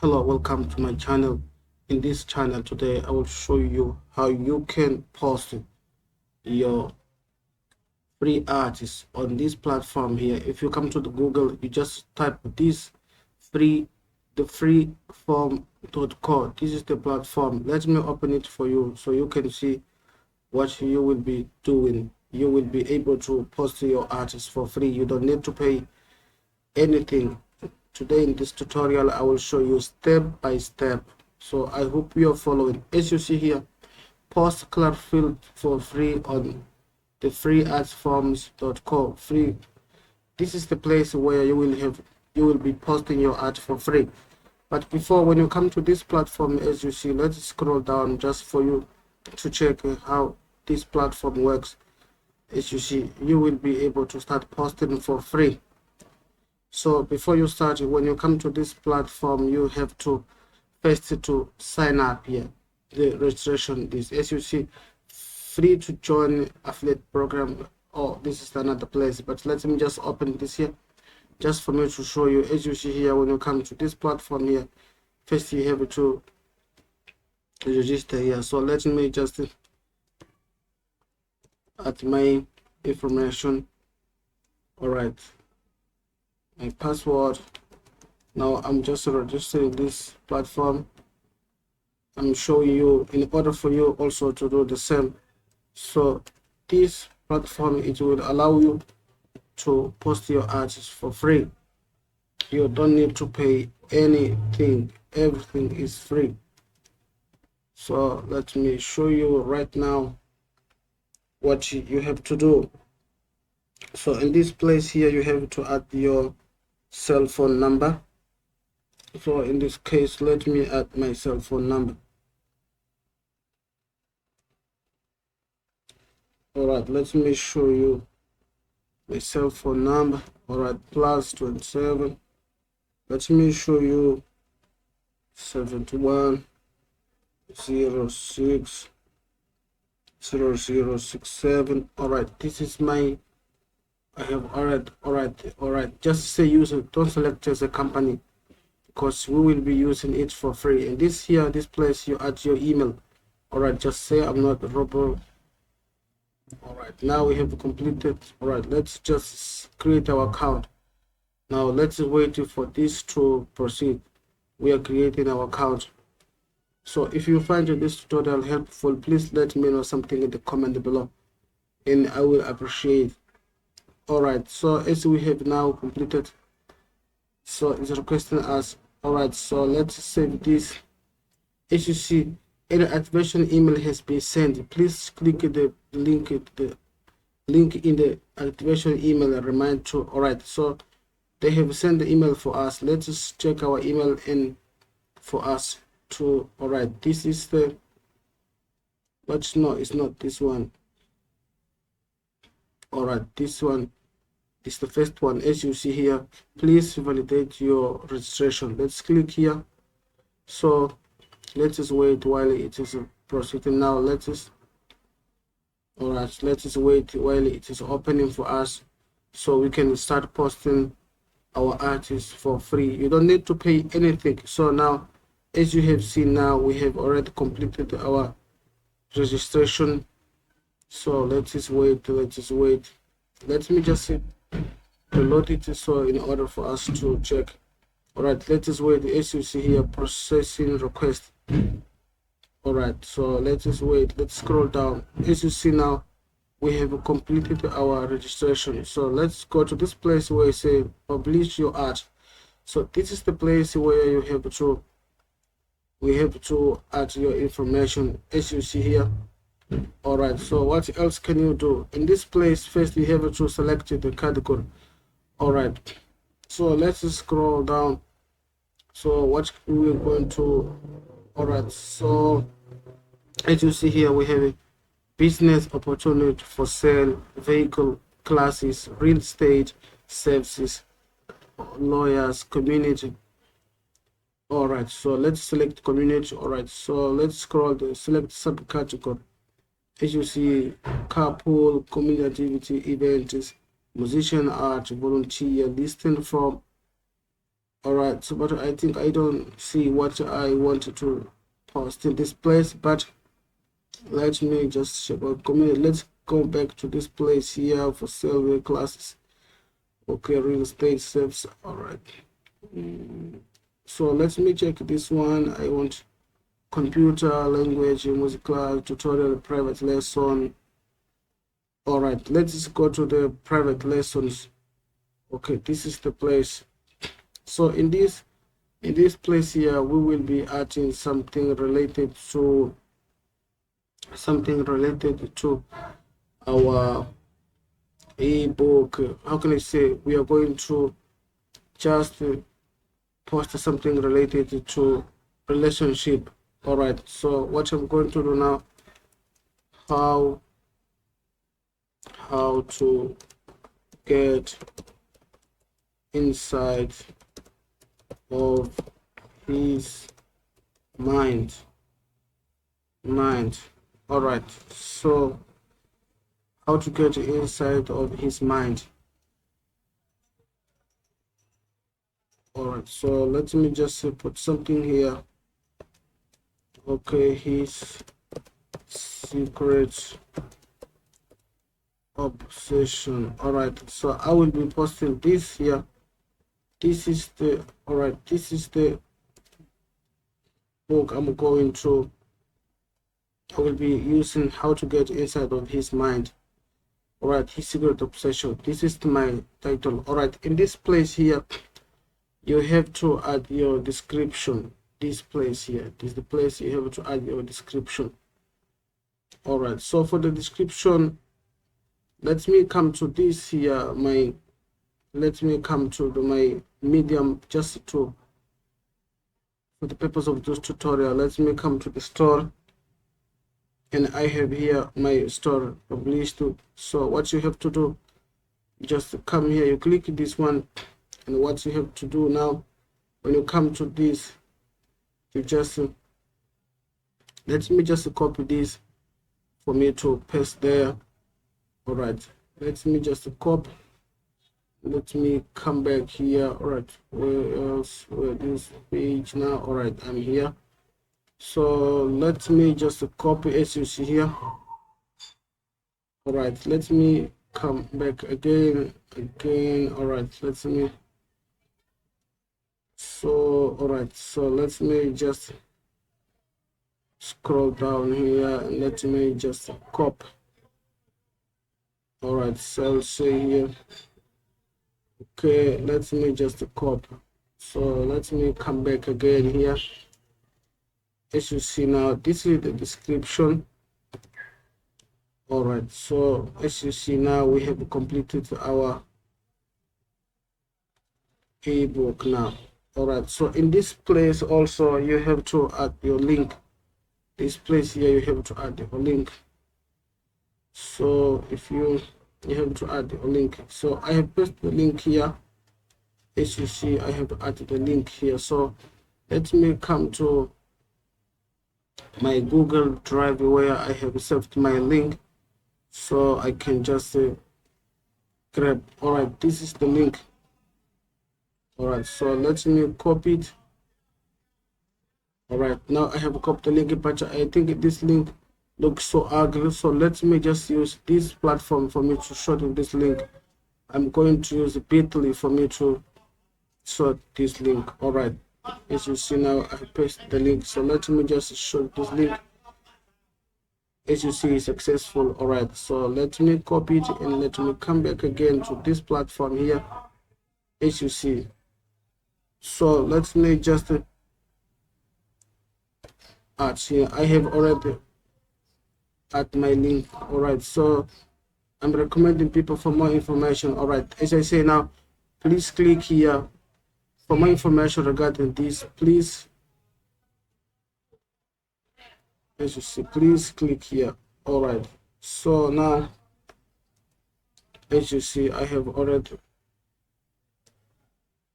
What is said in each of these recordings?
Hello, welcome to my channel. In this channel today, I will show you how you can post your free artists on this platform here. If you come to the Google, you just type this free, the freeform.co. This is the platform. Let me open it for you so you can see what you will be doing. You will be able to post your artists for free. You don't need to pay anything. Today in this tutorial I will show you step by step, so I hope you are following. As you see here, post color field for free on the freeartforms.co. Free, this is the place where you will be posting your art for free. But before, when you come to this platform, as you see, let's scroll down just for you to check how this platform works. As you see, you will be able to start posting for free. So before you start, when you come to this platform, you have to first to sign up here. The registration is, as you see, free to join affiliate program. Oh, this is another place, but let me just open this here just for me to show you. As you see here, when you come to this platform here, first you have to register here. So let me just add my information. All right, my password. Now I'm just registering this platform. I'm showing you in order for you also to do the same. So this platform, it will allow you to post your artists for free. You don't need to pay anything. Everything is free. So let me show you right now what you have to do. So in this place here, you have to add your cell phone number. So in this case, let me add my cell phone number. All right, let me show you my cell phone number. All right, +27. Let me show you 71060067. All right, this is my, I have, all right, just say user, don't select as a company, because we will be using it for free. And this here, this place, you add your email. All right, just say I'm not a robot. All right, now we have completed. All right, let's just create our account. Now let's wait for this to proceed. We are creating our account. So if you find this tutorial helpful, please let me know something in the comment below, and I will appreciate. All right, so as we have now completed, so it's requesting us. All right, so let's save this. As you see, an activation email has been sent. Please click the link in the activation email and remind to. All right, so they have sent the email for us. Let's just check our email and for us to. All right, this is the, but no, it's not this one. All right, this one is the first one. As you see here, please validate your registration. Let's click here. So let's just wait while it is proceeding. Now let's just, all right, let's just wait while it is opening for us, so we can start posting our artists for free. You don't need to pay anything. So now, as you have seen, now we have already completed our registration. So let's just wait. Let me just reload it, so in order for us to check. All right, let's just wait. As you see here, processing request. All right, so let's just wait. Let's scroll down. As you see now, we have completed our registration. So let's go to this place where you say publish your art. So this is the place where you have to, we have to add your information, as you see here. All right, so what else can you do in this place? First, you have to select the category. All right, so let's scroll down. So what we're going to, all right, so as you see here, we have a business opportunity for sale, vehicle classes, real estate services, lawyers, community. All right, so let's select community. All right, so let's scroll to select subcategory. As you see, carpool, community activity, events, musician, art, volunteer, listing from. All right, so but I think I don't see what I wanted to post in this place, but let me just check out community. Let's go back to this place here for survey classes. Okay, real estate steps. All right. So let me check this one. I want computer language music class tutorial private lesson. All right, let's go to the private lessons. Okay, this is the place. So in this place here, we will be adding something related to our ebook. How can I say? We are going to just post something related to relationship. All right, so what I'm going to do now, how to get inside of his mind. All right, so how to get inside of his mind. All right, so let me just put something here. Okay, his secret obsession. All right, so I will be posting this here. This is the this is the book I'm going to. I will be using how to get inside of his mind. All right, his secret obsession. This is my title. All right, in this place here, you have to add your description. This place here, this is the place you have to add your description. All right, so for the description, let me come to this here. Let me come to my Medium, just to for the purpose of this tutorial. Let me come to the store, and I have here my store published. So what you have to do, just come here, you click this one, and what you have to do now, when you come to this, you just let me just copy this for me to paste there. All right, let me just copy. Let me come back here. All right, where else? Where this page now? All right, I'm here. So let me just copy as you see here. All right, let me come back again. All right, let me. So all right, so let me just scroll down here and let me just copy. All right, so I'll say here. Okay, let me just copy. So let me come back again here. As you see now, this is the description. All right, so as you see now, we have completed our ebook now. All right, so in this place also you have to add your link. This place here you have to add your link. So if you have to add a link, so I have pasted the link here. As you see, I have added the link here. So let me come to my Google Drive where I have saved my link, so I can just grab. All right, this is the link. All right, so let me copy it. All right, now I have copied the link, but I think this link looks so ugly, so let me just use this platform for me to show you this link. I'm going to use Bitly for me to show this link. All right, as you see now, I paste the link, so let me just show this link. As you see, it's successful. All right, so let me copy it and let me come back again to this platform here. As you see, so let me just add here. I have already add my link. All right, so I'm recommending people for more information. All right, as I say now, please click here for more information regarding this. Please, as you see, please click here. All right, so now as you see, I have already,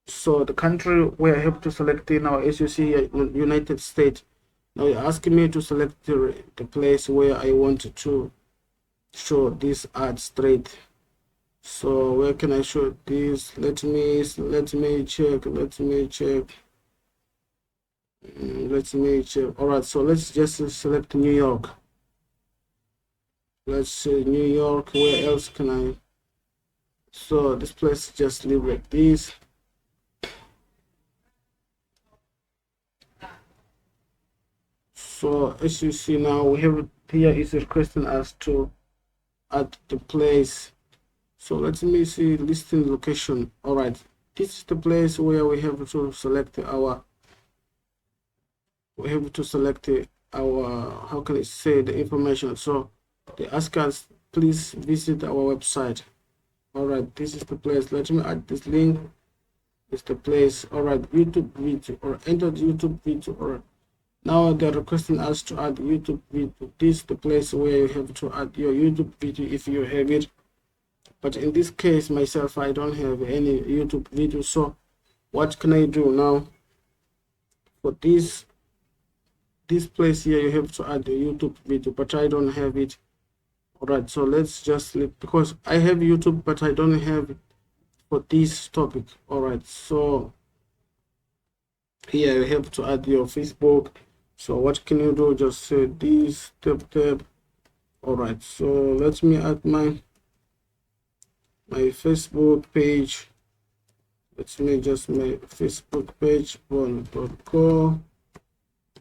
so the country where I have to select it now, as you see here, United States. Now you're asking me to select the place where I want to show this ad straight. So where can I show this? Let me check. All right, so let's just select New York. Let's say New York. Where else can I? So this place just leave like this. So as you see now, we have here is requesting us to add the place. So let me see listing location. All right, this is the place where we have to select our how can I say the information. So they ask us, please visit our website. All right, this is the place. Let me add this link. It's the place. All right, YouTube video, or enter the YouTube video. Or now they're requesting us to add YouTube video. This is the place where you have to add your YouTube video if you have it. But in this case, myself, I don't have any YouTube video. So what can I do now? For this place here, you have to add the YouTube video, but I don't have it. All right, so let's just leave, because I have YouTube, but I don't have it for this topic. All right, so here you have to add your Facebook. So what can you do? Just say this, tap. All right, so let me add my Facebook page. Let me just my Facebook page, one.co.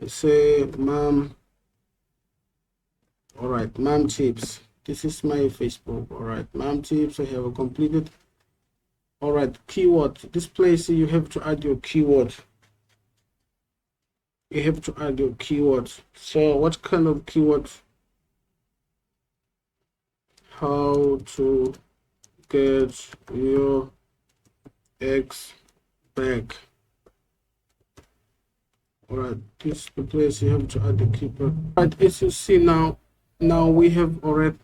I say mom. All right, mom tips. This is my Facebook. All right, mom tips. I have completed. All right, keyword. This place you have to add your keyword. You have to add your keywords. So what kind of keywords? How to get your ex back. All right, this is the place you have to add the keyword. Right, as you see now we have already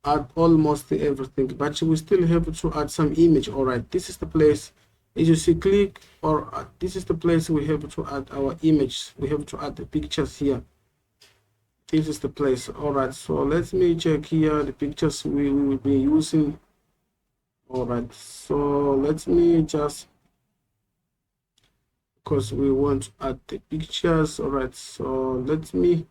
add almost everything, but we still have to add some image. All right, this is the place. As you see, click, or this is the place we have to add our image. We have to add the pictures here. This is the place. All right, so let me check here the pictures we will be using. All right, so let me just, because we want to add the pictures. All right, so let me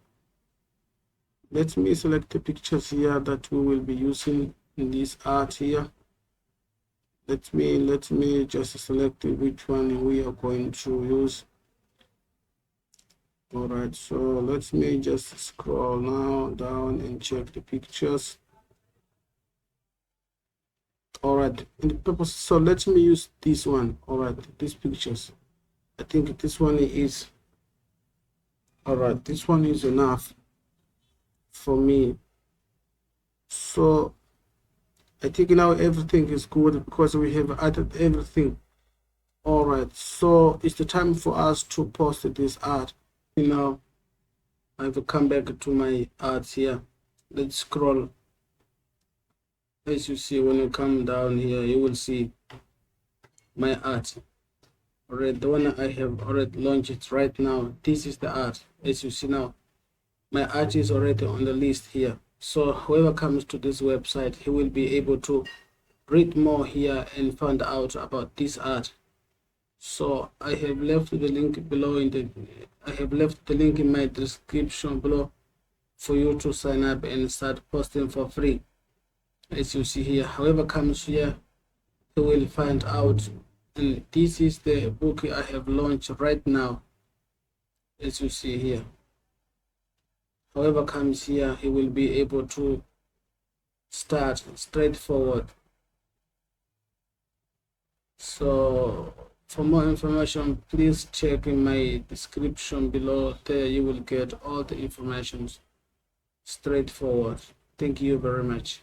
select the pictures here that we will be using in this art here. Let me just select which one we are going to use. All right, so let me just scroll now down and check the pictures. All right, in the purpose, so let me use this one. All right, these pictures, I think this one is, all right, this one is enough for me. So I think now everything is good because we have added everything. All right, so it's the time for us to post this art. Now I have to come back to my art here. Let's scroll. As you see, when you come down here, you will see my art. All right, the one I have already launched it right now. This is the art. As you see now, my art is already on the list here. So whoever comes to this website, he will be able to read more here and find out about this art. So I have left the link below I have left the link in my description below for you to sign up and start posting for free. As you see here, whoever comes here, he will find out. And this is the book I have launched right now. As you see here, whoever comes here, he will be able to start straightforward. So for more information, please check in my description below. There you will get all the information straightforward. Thank you very much.